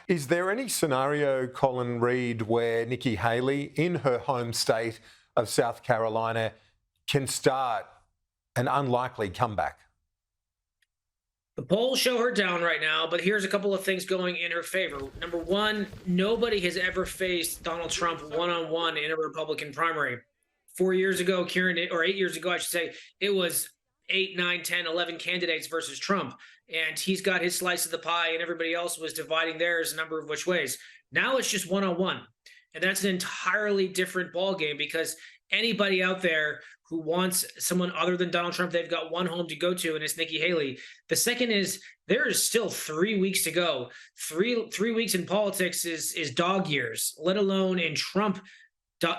Is there any scenario, Colin Reed, where Nikki Haley, in her home state of South Carolina, can start an unlikely comeback? The polls show her down right now, but here's a couple of things going in her favor. Number one, nobody has ever faced Donald Trump one on one in a Republican primary. 4 years ago, or 8 years ago, I should say, it was 8, 9, 10, 11 candidates versus Trump. And he's got his slice of the pie, and everybody else was dividing theirs a number of which ways. Now it's just one on one. And that's an entirely different ballgame because anybody out there who wants someone other than Donald Trump, they've got one home to go to, and it's Nikki Haley. The second is there is still 3 weeks to go. Three weeks in politics is dog years, let alone in Trump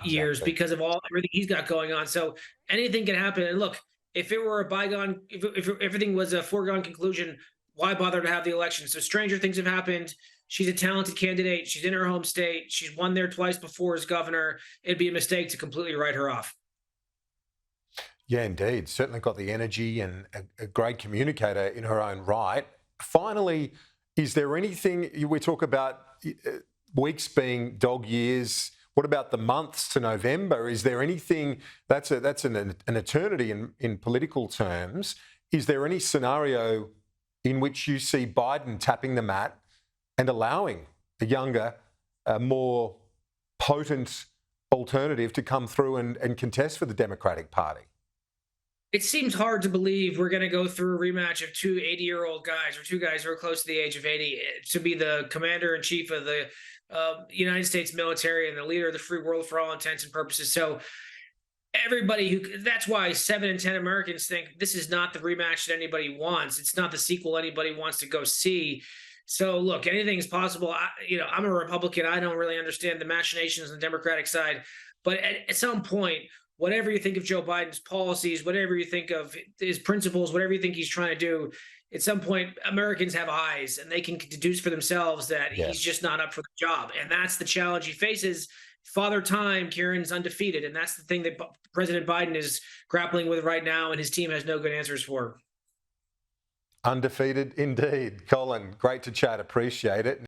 years Exactly. because of everything he's got going on. So anything can happen. And look, if it were a bygone, if everything was a foregone conclusion, why bother to have the election? So stranger things have happened. She's a talented candidate. She's in her home state. She's won there twice before as governor. It'd be a mistake to completely write her off. Yeah, indeed. Certainly got the energy and a great communicator in her own right. Finally, is there anything we talk about weeks being dog years? What about the months to November? Is there anything that's an eternity in political terms? Is there any scenario in which you see Biden tapping the mat and allowing a younger, more potent alternative to come through and contest for the Democratic Party? It seems hard to believe we're going to go through a rematch of two 80-year-old guys or two guys who are close to the age of 80 to be the commander in chief of the United States military and the leader of the free world for all intents and purposes. So that's why 7 in 10 Americans think this is not the rematch that anybody wants. It's not the sequel anybody wants to go see. So look, anything's possible. I'm a Republican. I don't really understand the machinations on the Democratic side, but at some point, whatever you think of Joe Biden's policies, whatever you think of his principles, whatever you think he's trying to do, at some point, Americans have eyes and they can deduce for themselves that he's Yes. just not up for the job. And that's the challenge he faces. Father Time, Kieran's undefeated. And that's the thing that President Biden is grappling with right now, and his team has no good answers for. Undefeated indeed. Colin, great to chat. Appreciate it.